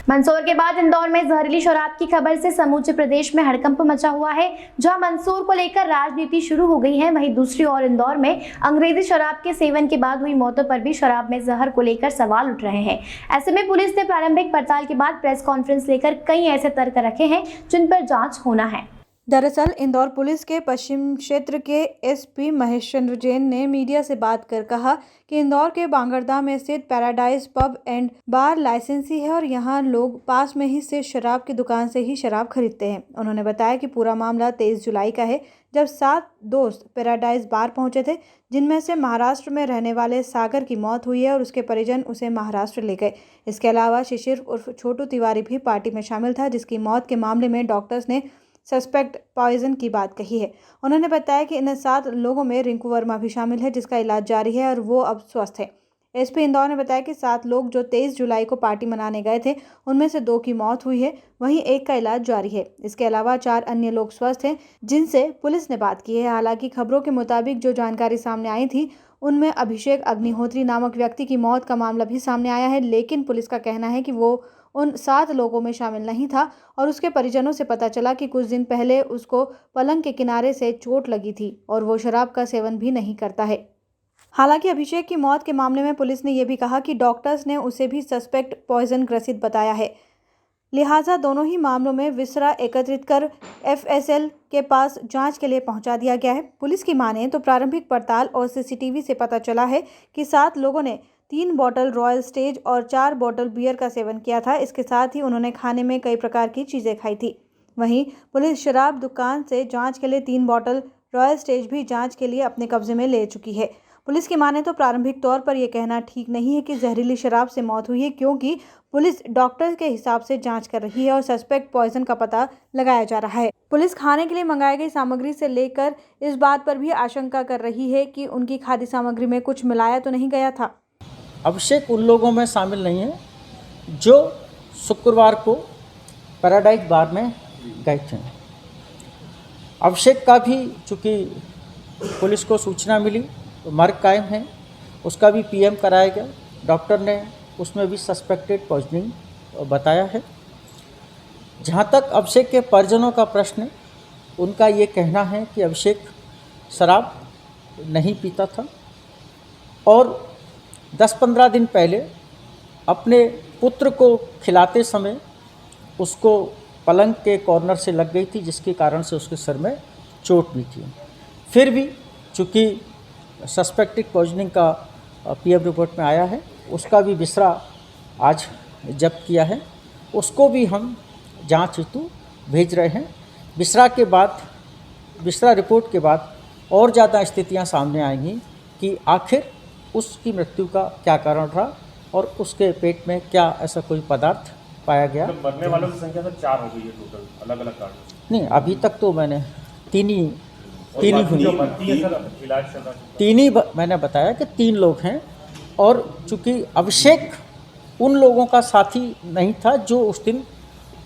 मंदसौर के बाद इंदौर में जहरीली शराब की खबर से समूचे प्रदेश में हड़कंप मचा हुआ है। जहां मंदसौर को लेकर राजनीति शुरू हो गई है, वहीं दूसरी ओर इंदौर में अंग्रेजी शराब के सेवन के बाद हुई मौतों पर भी शराब में जहर को लेकर सवाल उठ रहे हैं। ऐसे में पुलिस ने प्रारंभिक पड़ताल के बाद प्रेस कॉन्फ्रेंस लेकर कई ऐसे तर्क रखे हैं जिन पर जाँच होना है। दरअसल इंदौर पुलिस के पश्चिम क्षेत्र के एसपी महेश चंद्र जैन ने मीडिया से बात कर कहा कि इंदौर के बांगरदा में स्थित पैराडाइज पब एंड बार लाइसेंसी है और यहां लोग पास में ही से शराब की दुकान से ही शराब खरीदते हैं। उन्होंने बताया कि पूरा मामला 23 जुलाई का है, जब 7 दोस्त पैराडाइज बार पहुंचे थे, जिनमें से महाराष्ट्र में रहने वाले सागर की मौत हुई है और उसके परिजन उसे महाराष्ट्र ले गए। इसके अलावा शिशिर उर्फ छोटू तिवारी भी पार्टी में शामिल था, जिसकी मौत के मामले में डॉक्टर्स ने सस्पेक्ट पॉइजन की बात कही है। उन्होंने बताया कि इन 7 लोगों में रिंकू वर्मा भी शामिल है, जिसका इलाज जारी है और वो अब स्वस्थ है। एसपी इंदौर ने बताया कि 7 लोग जो 23 जुलाई को पार्टी मनाने गए थे, उनमें से 2 की मौत हुई है, वहीं 1 का इलाज जारी है। इसके अलावा 4 अन्य लोग स्वस्थ हैं, जिनसे पुलिस ने बात की है। हालांकि खबरों के मुताबिक जो जानकारी सामने आई थी, उनमें अभिषेक अग्निहोत्री नामक व्यक्ति की मौत का मामला भी सामने आया है, लेकिन पुलिस का कहना है कि वो उन 7 लोगों में शामिल नहीं था और उसके परिजनों से पता चला कि कुछ दिन पहले उसको पलंग के किनारे से चोट लगी थी और वो शराब का सेवन भी नहीं करता है। हालांकि अभिषेक की मौत के मामले में पुलिस ने यह भी कहा कि डॉक्टर्स ने उसे भी सस्पेक्ट पॉइजन ग्रसित बताया है, लिहाजा दोनों ही मामलों में विसरा एकत्रित कर एफएसएल के पास जांच के लिए पहुंचा दिया गया है। पुलिस की माने तो प्रारंभिक पड़ताल और सीसीटीवी से पता चला है कि 7 लोगों ने 3 बॉटल रॉयल स्टेज और 4 बॉटल बियर का सेवन किया था। इसके साथ ही उन्होंने खाने में कई प्रकार की चीज़ें खाई थी। वहीं पुलिस शराब दुकान से जांच के लिए 3 बॉटल रॉयल स्टेज भी जांच के लिए अपने कब्जे में ले चुकी है। पुलिस की माने तो प्रारंभिक तौर पर यह कहना ठीक नहीं है कि जहरीली शराब से मौत हुई है, क्योंकि पुलिस डॉक्टर के हिसाब से जांच कर रही है और सस्पेक्ट पॉइजन का पता लगाया जा रहा है। पुलिस खाने के लिए मंगाई गई सामग्री से लेकर इस बात पर भी आशंका कर रही है कि उनकी खाद्य सामग्री में कुछ मिलाया तो नहीं गया था। अभिषेक उन लोगों में शामिल नहीं है जो शुक्रवार को पैराडाइज बार में गए थे। अभिषेक का भी चूँकि पुलिस को सूचना मिली तो मर्ग कायम है, उसका भी पीएम कराया गया। डॉक्टर ने उसमें भी सस्पेक्टेड पॉइजनिंग बताया है। जहाँ तक अभिषेक के परिजनों का प्रश्न है, उनका ये कहना है कि अभिषेक शराब नहीं पीता था और 10-15 दिन पहले अपने पुत्र को खिलाते समय उसको पलंग के कॉर्नर से लग गई थी, जिसके कारण से उसके सिर में चोट भी थी। फिर भी चूँकि सस्पेक्टेड पॉइजनिंग का पीएम रिपोर्ट में आया है, उसका भी विसरा आज जब्त किया है, उसको भी हम जांच हेतु भेज रहे हैं। विसरा रिपोर्ट के बाद और ज़्यादा स्थितियां सामने आएंगी कि आखिर उसकी मृत्यु का क्या कारण रहा और उसके पेट में क्या ऐसा कोई पदार्थ पाया गया। तो मरने वालों की संख्या तो 4 हो गई है टोटल, अलग अलग कारण। नहीं, अभी तक तो मैंने तीन ही मैंने बताया कि 3 लोग हैं और चूँकि अभिषेक उन लोगों का साथी नहीं था जो उस दिन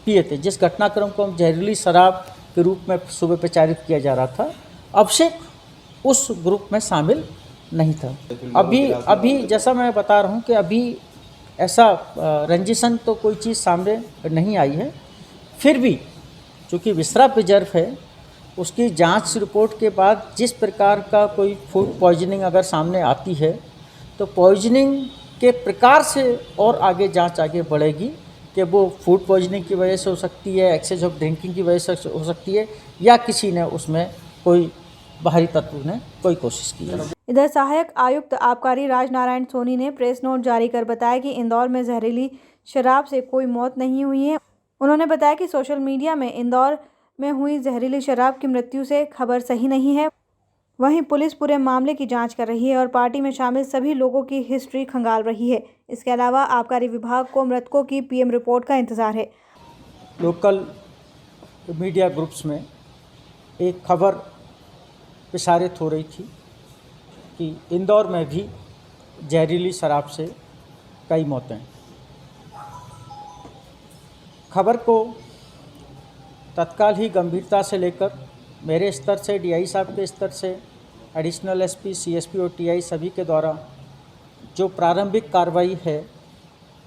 पिए थे। जिस घटनाक्रम को हम जहरीली शराब के रूप में सुबह प्रचारित किया जा रहा था, अभिषेक उस ग्रुप में शामिल नहीं था। अभी जैसा मैं बता रहा हूँ कि अभी ऐसा रंजिशन तो कोई चीज़ सामने नहीं आई है। फिर भी चूँकि विसरा प्रिजर्व है, उसकी जांच रिपोर्ट के बाद जिस प्रकार का कोई फूड पॉइजनिंग अगर सामने आती है तो पॉइजनिंग के प्रकार से और आगे जांच आगे बढ़ेगी कि वो फूड पॉइजनिंग की वजह से हो सकती है, एक्सेस ऑफ ड्रिंकिंग की वजह से हो सकती है, या किसी ने उसमें कोई बाहरी तत्व ने कोई कोशिश की है। इधर सहायक आयुक्त आबकारी राजनारायण सोनी ने प्रेस नोट जारी कर बताया कि इंदौर में जहरीली शराब से कोई मौत नहीं हुई है। उन्होंने बताया कि सोशल मीडिया में इंदौर में हुई जहरीली शराब की मृत्यु से खबर सही नहीं है। वहीं पुलिस पूरे मामले की जांच कर रही है और पार्टी में शामिल सभी लोगों की हिस्ट्री खंगाल रही है। इसके अलावा आबकारी विभाग को मृतकों की पीएम रिपोर्ट का इंतजार है। लोकल मीडिया ग्रुप्स में एक खबर प्रसारित हो रही थी कि इंदौर में भी जहरीली शराब से कई मौतें। खबर को तत्काल ही गंभीरता से लेकर मेरे स्तर से, डीआई साहब के स्तर से, एडिशनल एसपी, सीएसपी और टीआई सभी के द्वारा जो प्रारंभिक कार्रवाई है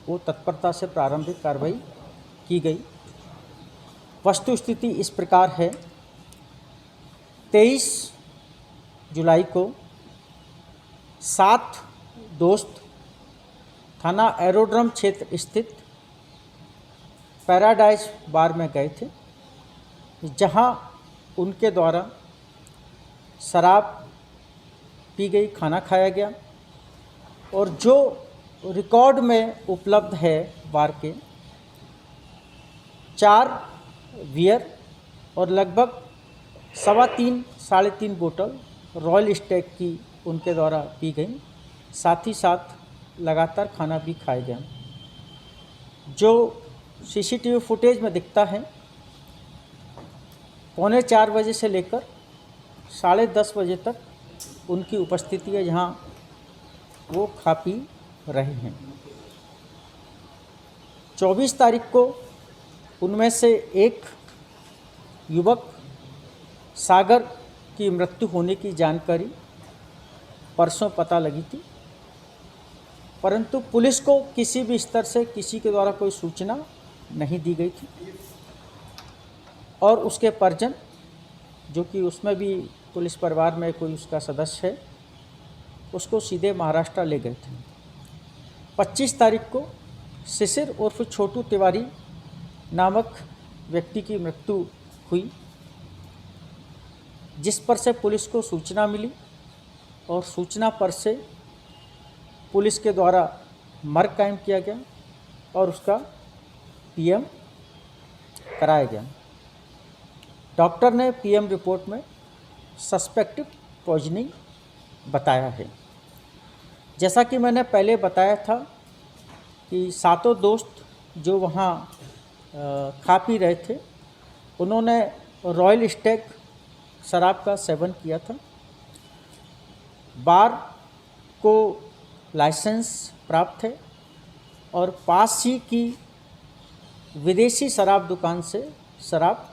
वो तत्परता से प्रारंभिक कार्रवाई की गई। वस्तुस्थिति इस प्रकार है। 23 जुलाई को 7 दोस्त थाना एरोड्रम क्षेत्र स्थित पैराडाइज बार में गए थे, जहां उनके द्वारा शराब पी गई, खाना खाया गया और जो रिकॉर्ड में उपलब्ध है बार के 4 बियर और लगभग 3.25 साढ़े 3 बोतल रॉयल स्टैग की उनके द्वारा पी गई। साथ ही साथ लगातार खाना भी खाया गया। जो सीसीटीवी फुटेज में दिखता है, 3:45 बजे से लेकर 10:30 बजे तक उनकी उपस्थिति है, जहां वो खा पी रहे हैं। 24 तारीख को उनमें से एक युवक सागर की मृत्यु होने की जानकारी परसों पता लगी थी, परंतु पुलिस को किसी भी स्तर से किसी के द्वारा कोई सूचना नहीं दी गई थी और उसके परिजन, जो कि उसमें भी पुलिस परिवार में कोई उसका सदस्य है, उसको सीधे महाराष्ट्र ले गए थे। 25 तारीख को शिशिर उर्फ छोटू तिवारी नामक व्यक्ति की मृत्यु हुई, जिस पर से पुलिस को सूचना मिली और सूचना पर से पुलिस के द्वारा मर्ग कायम किया गया और उसका पीएम कराया गया। डॉक्टर ने पीएम रिपोर्ट में सस्पेक्टेड पॉइजनिंग बताया है। जैसा कि मैंने पहले बताया था कि 7 दोस्त जो वहाँ खा पी रहे थे, उन्होंने रॉयल स्टैग शराब का सेवन किया था। बार को लाइसेंस प्राप्त है और पास ही की विदेशी शराब दुकान से शराब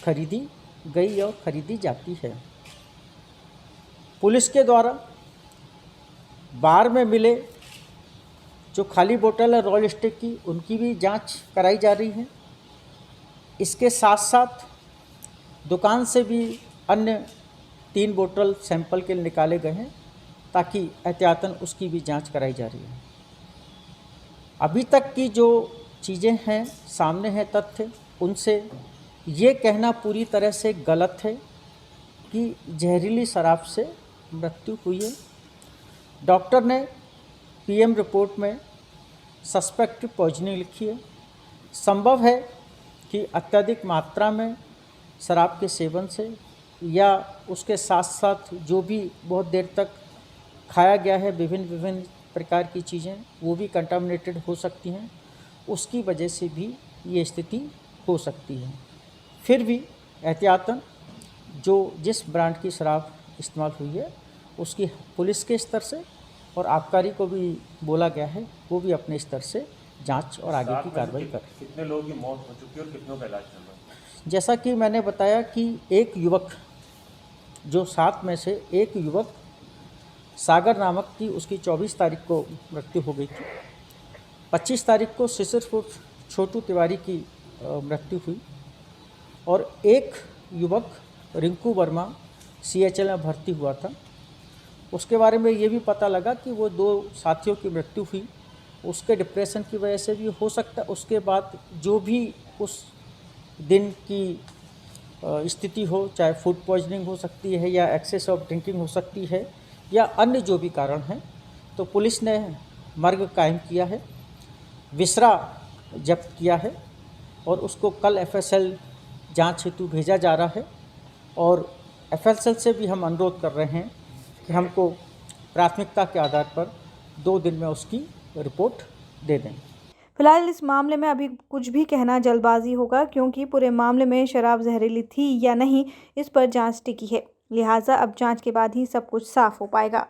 खरीदी गई और खरीदी जाती है। पुलिस के द्वारा बार में मिले जो खाली बोतल है रॉयल स्टैग की, उनकी भी जांच कराई जा रही है। इसके साथ साथ दुकान से भी अन्य 3 बोतल सैंपल के लिए निकाले गए हैं, ताकि एहतियातन उसकी भी जांच कराई जा रही है। अभी तक की जो चीज़ें हैं, सामने हैं तथ्य, उनसे ये कहना पूरी तरह से गलत है कि जहरीली शराब से मृत्यु हुई है। डॉक्टर ने पीएम रिपोर्ट में सस्पेक्टेड पॉइजनिंग लिखी है। संभव है कि अत्यधिक मात्रा में शराब के सेवन से या उसके साथ साथ जो भी बहुत देर तक खाया गया है विभिन्न प्रकार की चीज़ें, वो भी कंटामिनेटेड हो सकती हैं। उसकी वजह से भी ये स्थिति हो सकती है। फिर भी एहतियातन जो जिस ब्रांड की शराब इस्तेमाल हुई है, उसकी पुलिस के स्तर से और आबकारी को भी बोला गया है, वो भी अपने स्तर से जांच और आगे की कार्रवाई करें। कितने लोगों की मौत हो चुकी है और कितनों का इलाज चल रहा है? जैसा कि मैंने बताया कि एक युवक, जो 7 में से एक युवक सागर नामक की, उसकी 24 तारीख को मृत्यु हो गई थी। 25 तारीख को शिशिर छोटू तिवारी की मृत्यु हुई और एक युवक रिंकू वर्मा CHL में भर्ती हुआ था। उसके बारे में ये भी पता लगा कि वो 2 साथियों की मृत्यु हुई, उसके डिप्रेशन की वजह से भी हो सकता है। उसके बाद जो भी उस दिन की स्थिति हो, चाहे फूड पॉइजनिंग हो सकती है या एक्सेस ऑफ ड्रिंकिंग हो सकती है या अन्य जो भी कारण हैं, तो पुलिस ने मर्ग कायम किया है, विसरा जब्त किया है और उसको कल FSL जांच हेतु भेजा जा रहा है। और FSL से भी हम अनुरोध कर रहे हैं कि हमको प्राथमिकता के आधार पर 2 दिन में उसकी रिपोर्ट दे दें। फिलहाल इस मामले में अभी कुछ भी कहना जल्दबाजी होगा, क्योंकि पूरे मामले में शराब जहरीली थी या नहीं, इस पर जांच टिकी है। लिहाजा अब जांच के बाद ही सब कुछ साफ हो पाएगा।